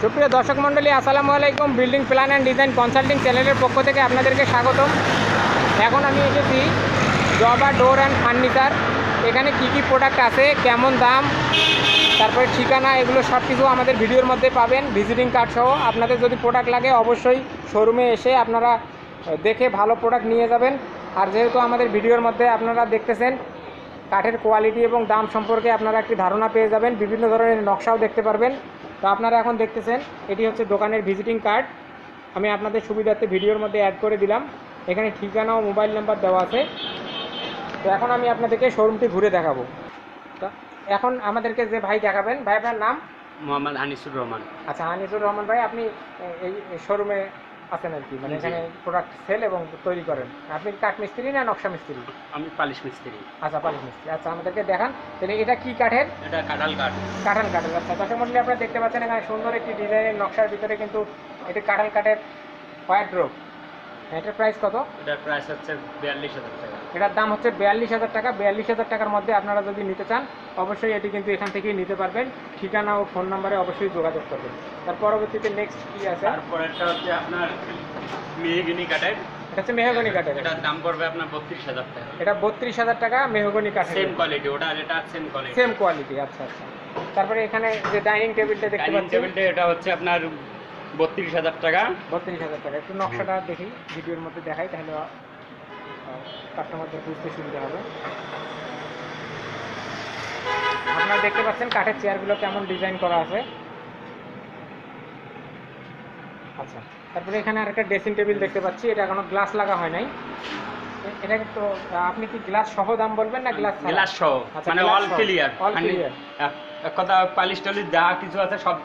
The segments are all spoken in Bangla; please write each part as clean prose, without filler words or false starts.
সুপ্রিয় দর্শক মণ্ডলী, আসসালামু আলাইকুম। Building plan and design consulting চ্যানেলের পক্ষ থেকে আপনাদেরকে স্বাগতম। এখন আমি এসেছি জবা ডোর অ্যান্ড ফার্নিচার। এখানে কি কি প্রোডাক্ট আছে, কেমন দাম, তারপরে ঠিকানা, এগুলো সব কিছু আমাদের ভিডিওর মধ্যে পাবেন, ভিজিটিং কার্ড সহ। আপনাদের যদি প্রোডাক্ট লাগে অবশ্যই শোরুমে এসে আপনারা দেখে ভালো প্রোডাক্ট নিয়ে যাবেন। আর যেহেতু আমাদের ভিডিওর মধ্যে আপনারা দেখতেছেন, কাঠের কোয়ালিটি এবং দাম সম্পর্কে আপনারা একটি ধারণা পেয়ে যাবেন, বিভিন্ন ধরনের নকশাও দেখতে পারবেন। তো আপনারা এখন দেখতেছেন এটি হচ্ছে দোকানের ভিজিটিং কার্ড। আমি আপনাদের সুবিধার্থে ভিডিওর মধ্যে অ্যাড করে দিলাম। এখানে ঠিকানা ও মোবাইল নাম্বার দেওয়া আছে। তো এখন আমি আপনাদেরকে শোরুমটি ঘুরে দেখাবো। তো এখন আমাদেরকে যে ভাই দেখাবেন, ভাই আপনার নাম? মোহাম্মদ আনিসুর রহমান। আচ্ছা, আনিসুর রহমান ভাই, আপনি এই শোরুমে আছেন আর কি, মানে এখানে প্রোডাক্ট সেল এবং তৈরি করেন। আপনি কাঠ মিস্ত্রি না নকশা মিস্ত্রি? আমি পালিশ মিস্ত্রি। আচ্ছা, পালিশ মিস্ত্রি। আচ্ছা, আমাদেরকে দেখান তাহলে এটা কি কাঠের? এটা কাঁঠাল কাঠ। কাঁঠাল কাঠের। আচ্ছা, দর্শক মণ্ডলী, আপনারা দেখতে পাচ্ছেন এখানে সুন্দর একটি ডিজাইনের নকশার ভিতরে কিন্তু এটি কাঁঠাল কাঠের হোয়াইট ড্রপ। এটার প্রাইস কত? এটার প্রাইস হচ্ছে 42,000 টাকা। এটার দাম হচ্ছে 42,000 টাকা। 42,000 টাকার মধ্যে আপনারা যদি নিতে চান অবশ্যই এটি কিন্তু এখান থেকেই নিতে পারবেন। ঠিকানা ও ফোন নাম্বারে অবশ্যই যোগাযোগ করবেন। তার পরবর্তীতে নেক্সট কি আছে? তারপরেরটা হচ্ছে আপনার মেহগনি কাঠের। এটা হচ্ছে মেহগনি কাঠের। এটার দাম পড়বে আপনার 32,000 টাকা। এটা 32,000 টাকা মেহগনি কাঠের। সেম কোয়ালিটি, ওটা আর এটা সেম কোয়ালিটি। Same quality. আচ্ছা আচ্ছা। তারপরে এখানে যে ডাইনিং টেবিলটা দেখতে ডাইনিং পাচ্ছেন, টেবিলটা এটা হচ্ছে আপনার 32,000 টাকা। 32,000 টাকা। একটু নকশাটা দেখি, ভিডিওর মধ্যে দেখাই, তাহলে কাস্টমারদের বুঝতে সুবিধা হবে। আপনারা দেখতে পাচ্ছেন কাঠের চেয়ারগুলো কেমন ডিজাইন করা আছে। আচ্ছা, তারপরে এখানে আরেকটা ড্রেসিং টেবিল দেখতে পাচ্ছি। এটা এখনো গ্লাস লাগা হয় নাই। এটা তো আপনি কি গ্লাস সহ দাম বলবেন না গ্লাস ছাড়া? গ্লাস সহ, আচ্ছা, মানে গ্লাস অল সহ। ক্লিয়ার। All clear. এক কথা পালিশ টালিশ যা কিছু আছে সব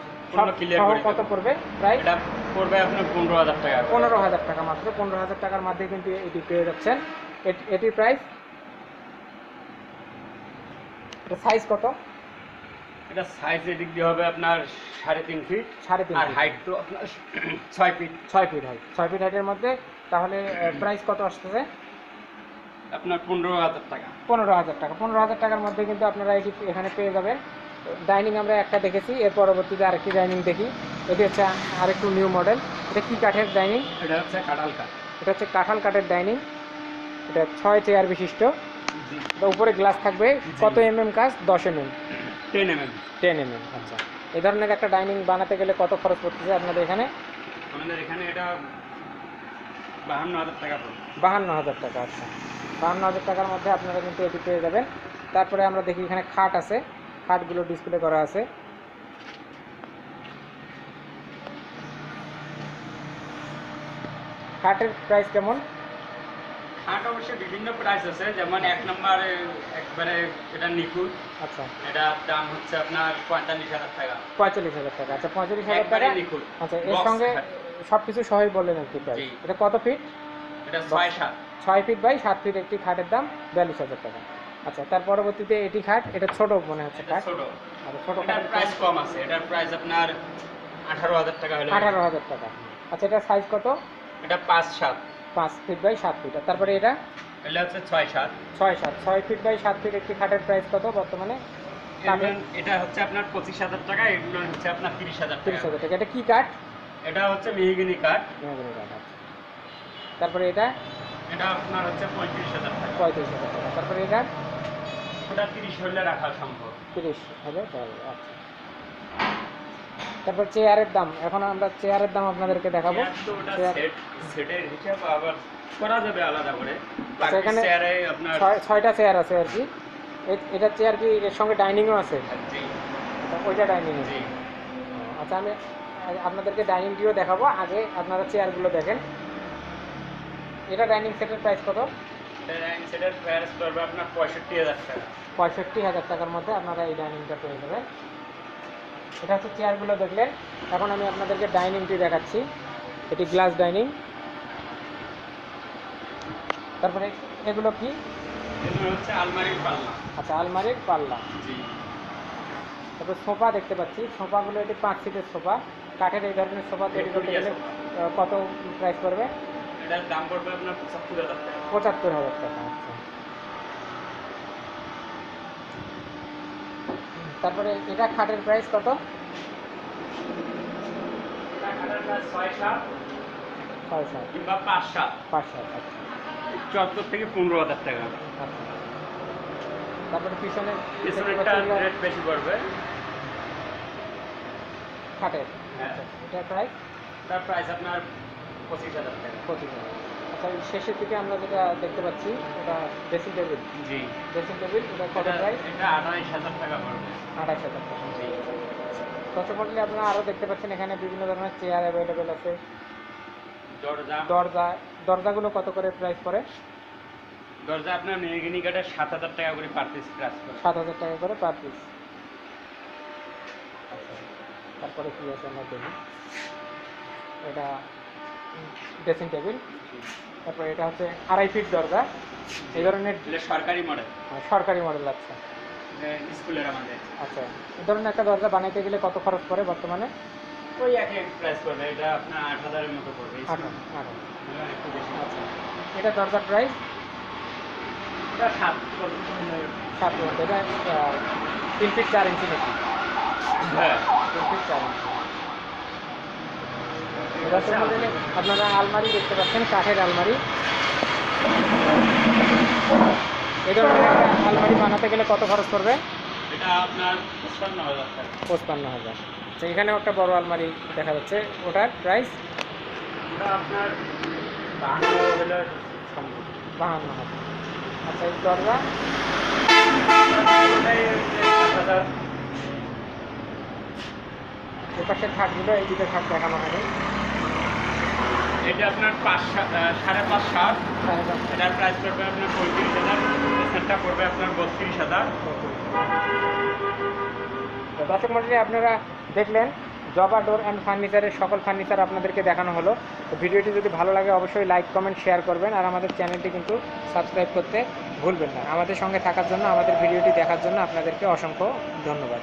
ক্লিয়ার সহ করে কত দেব। পড়বে প্রাইস? এটা পড়বে আপনার 15,000 টাকা। 15,000 টাকা মাত্র। 15,000 টাকার মধ্যে কিন্তু এটি পেয়ে যাচ্ছেন। এটির প্রাইস, এটা সাইজ কত? এটা সাইজ এদিক দিয়ে হবে আপনার 3.5 ফিট। 3.5 আর হাইট তো আপনার 6 ফিট। 6 feet height. 6 ফিট হাইটের মধ্যে তাহলে প্রাইস কত আসতেছে? আপনার 15,000 টাকা। 15,000 টাকা। 15,000 টাকার মধ্যে কিন্তু আপনারা এটি এখানে পেয়ে যাবেন। ডাইনিং আমরা একটা দেখেছি, এর পরবর্তীতে আরেকটি ডাইনিং দেখি। এটি হচ্ছে আরেকটু নিউ মডেল। এটা কি কাঠের ডাইনিং? এটা হচ্ছে কাঁঠাল কাঠ। এটা হচ্ছে কাঁঠাল কাঠের ডাইনিং। এটা 6 চেয়ার বিশিষ্ট। তো উপরে গ্লাস থাকবে। কত এমএম কাজ? 10 mm। 10 mm। 10 mm। আচ্ছা, এই ধরনের একটা ডাইনিং বানাতে গেলে কত খরচ পড়তেছে আপনাদের এখানে? আমাদের এখানে এটা 52,000 টাকা পড়বে। 52,000 টাকা। আচ্ছা, 52,000 টাকার মধ্যে আপনারা কিন্তু এটি পেয়ে যাবেন। তারপরে আমরা দেখি এখানে খাট আছে, খাটগুলো ডিসপ্লে করা আছে। খাটের প্রাইস কেমন? খাট অবশ্যই বিভিন্ন প্রাইস আছে, যেমন 1 নম্বরে একবারে এটা নিখুঁত। আচ্ছা, এটার দাম হচ্ছে আপনার 45,000 টাকা। 45,000 টাকা। আচ্ছা, 45,000 একবারে টাকা। নিখুঁত। আচ্ছা, এর Box সঙ্গে খাট। সব কিছু সহই বললেন আর কি প্রাইস। জি। এটা কত ফিট? এটা 6.7। 6 ফিট বাই 7 ফিট একটি খাটের দাম 42,000 টাকা। আচ্ছা, তার পরবর্তীতে এটি খাট, এটা ছোট মনে হচ্ছে এটা খাট। ছোট। আচ্ছা, ছোট এটার খাটের প্রাইস কম আছে, এটার প্রাইস আপনার 18,000 টাকা হলো। 18,000 টাকা। আচ্ছা, এটা সাইজ কত? এটা 5.7। 5 ফিট বাই 7 ফিট। আর তারপরে এটা এটা হচ্ছে 6.7। 6 ফিট বাই 7 ফিট একটি খাটের প্রাইস কত বর্তমানে? এটা হচ্ছে আপনার 25,000 টাকা। এগুলো হচ্ছে আপনার 30,000 টাকা। 30,000 টাকা। এটা কি কাঠ? এটা হচ্ছে মেহগনি কাঠ। মেহগনি কাঠ। আচ্ছা, তারপরে এটা এটা আপনার হচ্ছে 35,000 টাকা। 35,000 টাকা। তারপরে এটা ওটা 30 হলে রাখা সম্ভব। 30,000 টাকা। আচ্ছা, তারপর চেয়ারের দাম, এখন আমরা চেয়ারের দাম আপনাদেরকে দেখাবো। তো ওটা চেয়ার সেটের হিসাব আবার করা যাবে আলাদা করে। আচ্ছা, এখানে চেয়ারে আপনার 6টা চেয়ার আছে আর কি। এটা চেয়ার কি এর সঙ্গে ডাইনিংও আছে? জি আচ্ছা, ওইটা ডাইনিং। জি। আচ্ছা, আমি আপনাদেরকে ডাইনিংটিও দেখাবো, আগে আপনারা চেয়ারগুলো দেখেন। এটা ডাইনিং সেটের প্রাইস কত? সেটের প্রাইস পড়বে আপনার 65,000 টাকা। 65,000 টাকার মধ্যে আপনারা এই ডাইনিংটা পেয়ে যাবেন। এটা হচ্ছে চেয়ারগুলো দেখলেন। এখন আমি আপনাদেরকে ডাইনিংটি দেখাচ্ছি। এটি গ্লাস ডাইনিং। তারপরে এগুলো কি? এগুলো হচ্ছে আলমারির পাল্লা। আচ্ছা, আলমারির পাল্লা। জি। তারপর সোফা দেখতে পাচ্ছি। সোফাগুলো এটি 5 সিটের সোফা। কাঠের এই ধরনের সোফা তৈরি করতে গেলে কত প্রাইস পড়বে? এটার দাম পড়বে আপনার 75,000 টাকা। 75,000 টাকা। আচ্ছা, তারপরে এটা খাটের প্রাইস কত? আপনার 6-7 6-7 কিংবা 5-7 5-7 আচ্ছা 74 থেকে 15,000 টাকা। আচ্ছা। তারপরে পিছনে পিছনেরটা রেট বেশি পড়বে। খাটের হ্যাঁ। এটা প্রাইস তার প্রাইস আপনার 25,000 টাকা। 25,000। আচ্ছা এই শেষের দিকে আমরা যেটা দেখতে পাচ্ছি এটা ড্রেসিং টেবিল। জি। ড্রেসিং টেবিল এটা কত প্রাইস? এটা 28,000 টাকা পড়বে। 28,000 টাকা। জি। দর্শক মণ্ডলী আপনারা আরও দেখতে পাচ্ছেন এখানে বিভিন্ন ধরনের চেয়ার অ্যাভেলেবেল আছে। দরজা দরজাগুলো কত করে প্রাইস পড়ে? দরজা আপনার মেহগিনি কাঠের 7,000 টাকা করে পার পিস প্রাইস পড়বে। 7,000 টাকা করে পার পিস। তারপরে কি আছে আমরা দেখি, এটা ড্রেসিং টেবিল। তারপরে এটা হচ্ছে 2.5 ফিট দরজা, এই ধরনের এটা সরকারি মডেল, সরকারি মডেল। আচ্ছা স্কুলের আমাদের। আচ্ছা, এই ধরনের একটা দরজা বানাইতে গেলে কত খরচ পড়ে বর্তমানে? ওই একই প্রাইস পড়বে। এটা আপনার 8,000 এর মতো পড়বে। 8,000। একটু বেশি। আচ্ছা, এটা দরজার প্রাইস এটা 7 পড়বে। 7 ফিট। এটা 3 ফিট 4 ইঞ্চি নাকি? হ্যাঁ 3 ফিট 4 ইঞ্চি। দর্শক মণ্ডলী আপনারা আলমারি দেখতে পাচ্ছেন, কাঠের আলমারি। এই ধরনের একটা আলমারি বানাতে গেলে কত খরচ পড়বে? এটা আপনার 55,000 টাকা। 55,000। আচ্ছা, এখানেও একটা বড় আলমারি দেখা যাচ্ছে, ওটার প্রাইস এটা আপনার 52 হলে সম্ভব। 52,000। আচ্ছা, এই দরজা এপাশের খাটগুলো, এই দিকে খাট দেখানো হয়নি। এটা আপনার 5.5-7 এটার প্রাইস পড়বে আপনার 35,000। পেছনটা পড়বে আপনার 32,000। তো দর্শক মণ্ডলী আপনারা দেখলেন জবা ডোর অ্যান্ড ফার্নিচারের সকল ফার্নিচার আপনাদেরকে দেখানো হলো। তো ভিডিওটি যদি ভালো লাগে অবশ্যই লাইক কমেন্ট শেয়ার করবেন, আর আমাদের চ্যানেলটি কিন্তু সাবস্ক্রাইব করতে ভুলবেন না। আমাদের সঙ্গে থাকার জন্য, আমাদের ভিডিওটি দেখার জন্য আপনাদেরকে অসংখ্য ধন্যবাদ।